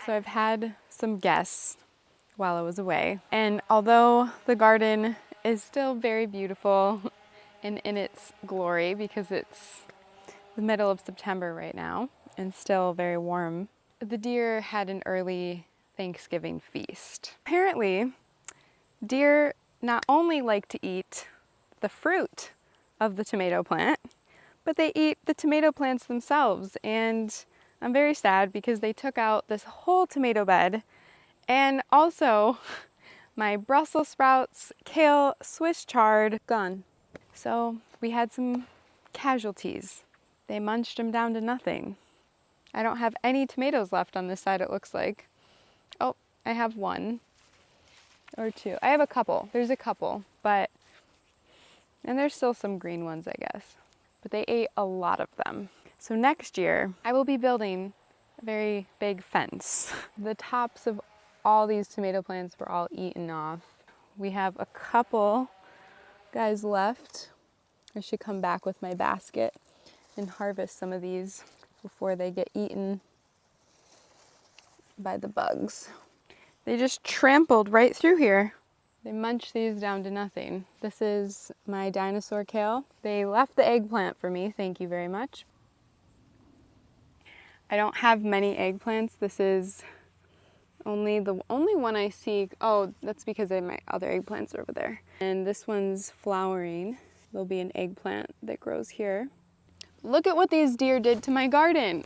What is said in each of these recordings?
So I've had some guests while I was away, and although the garden is still very beautiful and in its glory because it's the middle of September right now and still very warm, the deer had an early Thanksgiving feast. Apparently, deer not only like to eat the fruit of the tomato plant, but they eat the tomato plants themselves. And I'm very sad because they took out this whole tomato bed and also my Brussels sprouts, kale, Swiss chard, gone. So we had some casualties. They munched them down to nothing. I don't have any tomatoes left on this side, it looks like. Oh, I have one or two. I have a couple. There's a couple, but, and there's still some green ones, I guess. But they ate a lot of them. So next year, I will be building a very big fence. The tops of all these tomato plants were all eaten off. We have a couple guys left. I should come back with my basket and harvest some of these before they get eaten by the bugs. They just trampled right through here. They munched these down to nothing. This is my dinosaur kale. They left the eggplant for me, thank you very much. I don't have many eggplants. This is the only one I see. Oh, that's because my other eggplants are over there. And this one's flowering. There'll be an eggplant that grows here. Look at what these deer did to my garden.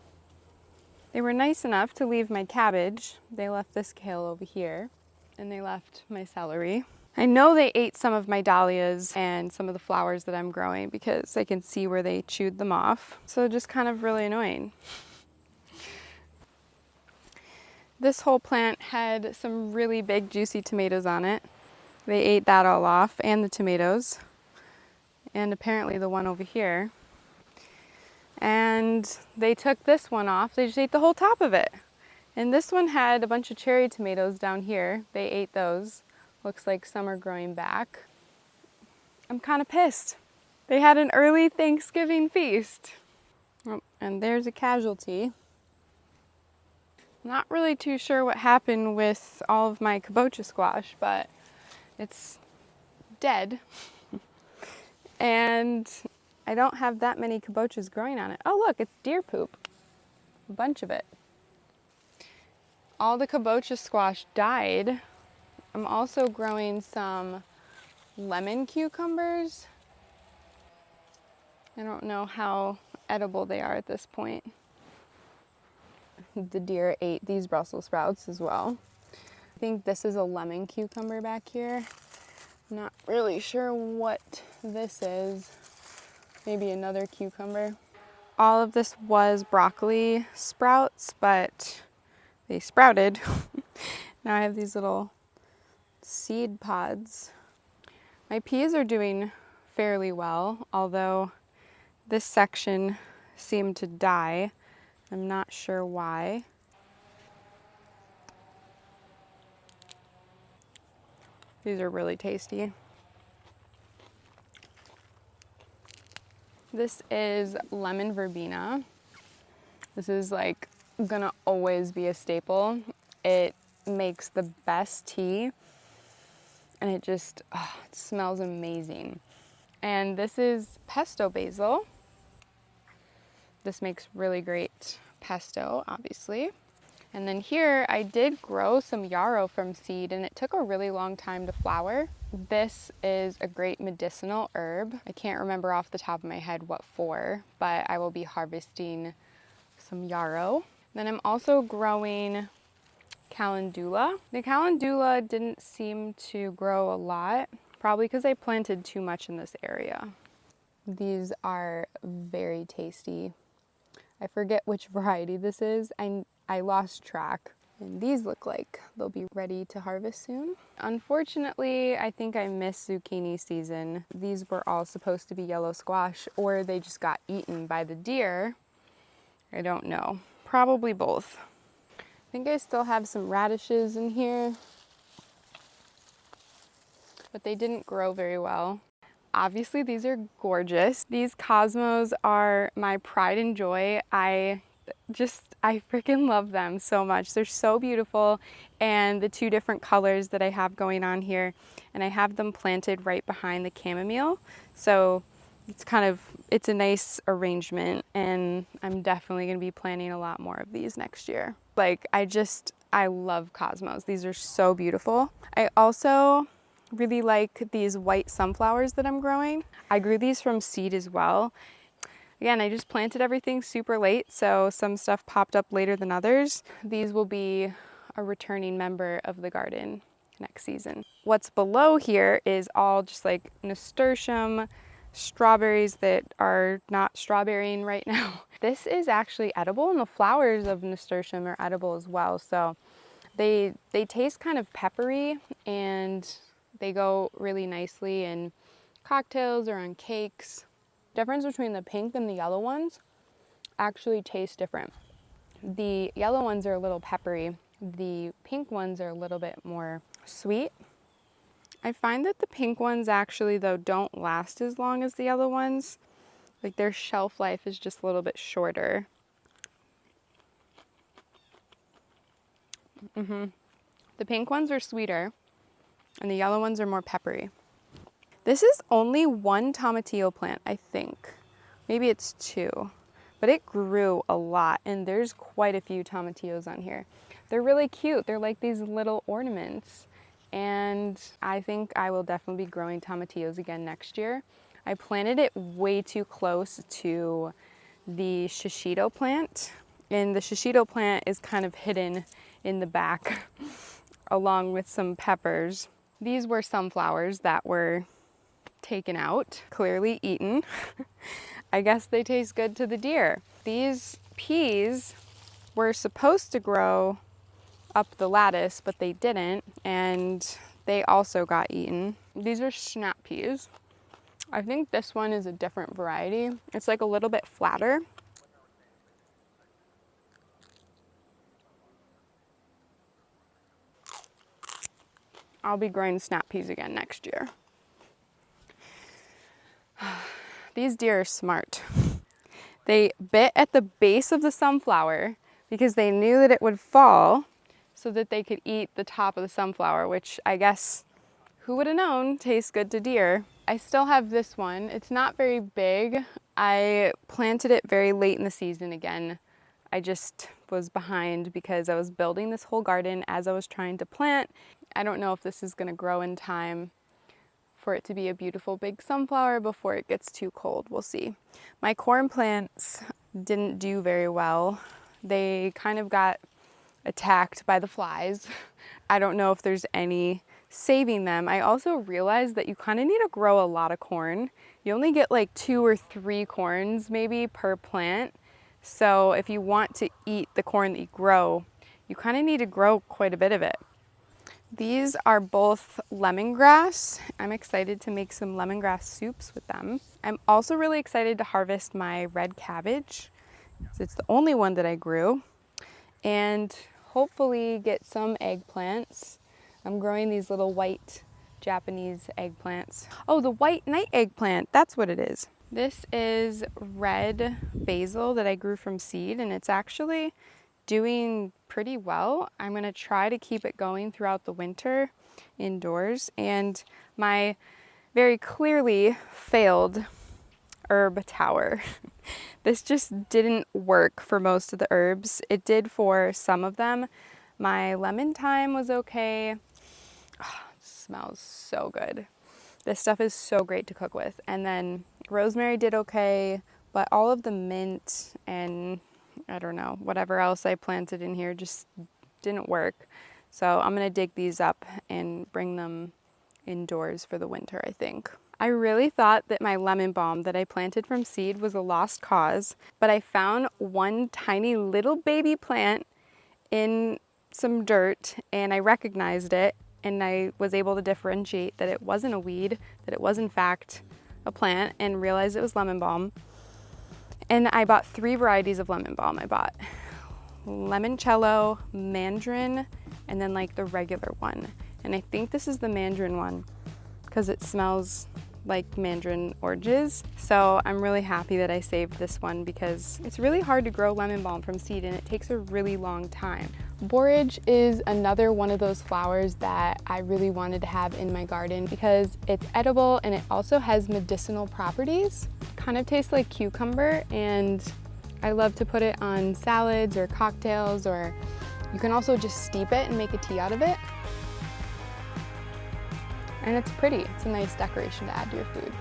They were nice enough to leave my cabbage. They left this kale over here, and they left my celery. I know they ate some of my dahlias and some of the flowers that I'm growing because I can see where they chewed them off. So just kind of really annoying. This whole plant had some really big juicy tomatoes on it. They ate that all off, and the tomatoes, and apparently the one over here. And they took this one off. They just ate the whole top of it. And this one had a bunch of cherry tomatoes down here. They ate those. Looks like some are growing back. I'm kind of pissed. They had an early Thanksgiving feast. Oh, and there's a casualty. Not really too sure what happened with all of my kabocha squash, but it's dead. And I don't have that many kabochas growing on it. Oh look, it's deer poop. A bunch of it. All the kabocha squash died. I'm also growing some lemon cucumbers. I don't know how edible they are at this point. The deer ate these Brussels sprouts as well. I think this is a lemon cucumber back here. Not really sure what this is. Maybe another cucumber. All of this was broccoli sprouts, but they sprouted. Now I have these little seed pods. My peas are doing fairly well, although this section seemed to die. I'm not sure why. These are really tasty. This is lemon verbena. This is like gonna always be a staple. It makes the best tea, and it just, it smells amazing. And this is pesto basil. This makes really great pesto, obviously. And then here I did grow some yarrow from seed, and it took a really long time to flower. This is a great medicinal herb. I can't remember off the top of my head what for, but I will be harvesting some yarrow. Then I'm also growing calendula. The calendula didn't seem to grow a lot, probably because I planted too much in this area. These are very tasty. I forget which variety this is. I lost track. And these look like they'll be ready to harvest soon. Unfortunately, I think I missed zucchini season. These were all supposed to be yellow squash, or they just got eaten by the deer. I don't know. Probably both. I think I still have some radishes in here, but they didn't grow very well. Obviously, these are gorgeous. These cosmos are my pride and joy. I freaking love them so much. They're so beautiful, and the two different colors that I have going on here, and I have them planted right behind the chamomile. So it's a nice arrangement, and I'm definitely going to be planting a lot more of these next year. Like, I love cosmos. These are so beautiful. I also really like these white sunflowers that I'm growing. I grew these from seed as well. Again, I just planted everything super late, so some stuff popped up later than others. These will be a returning member of the garden next season. What's below here is all just like nasturtium, strawberries that are not strawberrying right now. This is actually edible, and the flowers of nasturtium are edible as well. So they taste kind of peppery, and they go really nicely in cocktails or on cakes. Difference between the pink and the yellow ones actually taste different. The yellow ones are a little peppery. The pink ones are a little bit more sweet. I find that the pink ones actually, though, don't last as long as the yellow ones. Like, their shelf life is just a little bit shorter. The pink ones are sweeter, and the yellow ones are more peppery. This is only one tomatillo plant, I think. Maybe it's two, but it grew a lot, and there's quite a few tomatillos on here. They're really cute. They're like these little ornaments, and I think I will definitely be growing tomatillos again next year. I planted it way too close to the shishito plant, and the shishito plant is kind of hidden in the back along with some peppers. These were sunflowers that were taken out, clearly eaten. I guess they taste good to the deer. These peas were supposed to grow up the lattice, but they didn't, and they also got eaten. These are snap peas. I think this one is a different variety. It's like a little bit flatter. I'll be growing snap peas again next year. These deer are smart. They bit at the base of the sunflower because they knew that it would fall so that they could eat the top of the sunflower, which I guess, who would have known, tastes good to deer. I still have this one. It's not very big. I planted it very late in the season again. I just was behind because I was building this whole garden as I was trying to plant. I don't know if this is gonna grow in time for it to be a beautiful big sunflower before it gets too cold. We'll see. My corn plants didn't do very well. They kind of got attacked by the flies. I don't know if there's any saving them. I also realized that you kind of need to grow a lot of corn. You only get like 2 or 3 corns maybe per plant. So if you want to eat the corn that you grow, you kind of need to grow quite a bit of it. These are both lemongrass. I'm excited to make some lemongrass soups with them. I'm also really excited to harvest my red cabbage. It's the only one that I grew. And hopefully get some eggplants. I'm growing these little white Japanese eggplants. Oh, the white night eggplant, that's what it is. This is red basil that I grew from seed, and it's actually doing pretty well. I'm gonna try to keep it going throughout the winter indoors. And my very clearly failed herb tower. This just didn't work for most of the herbs. It did for some of them. My lemon thyme was okay. Oh, it smells so good. This stuff is so great to cook with. And then rosemary did okay, but all of the mint and I don't know, whatever else I planted in here just didn't work. So I'm gonna dig these up and bring them indoors for the winter, I think. I really thought that my lemon balm that I planted from seed was a lost cause, but I found one tiny little baby plant in some dirt and I recognized it, and I was able to differentiate that it wasn't a weed, that it was in fact a plant, and realized it was lemon balm. And I bought 3 varieties of lemon balm. I bought limoncello, mandarin, and then like the regular one. And I think this is the mandarin one because it smells like mandarin oranges. So I'm really happy that I saved this one because it's really hard to grow lemon balm from seed and it takes a really long time. Borage is another one of those flowers that I really wanted to have in my garden because it's edible and it also has medicinal properties. Kind of tastes like cucumber, and I love to put it on salads or cocktails, or you can also just steep it and make a tea out of it. And it's pretty. It's a nice decoration to add to your food.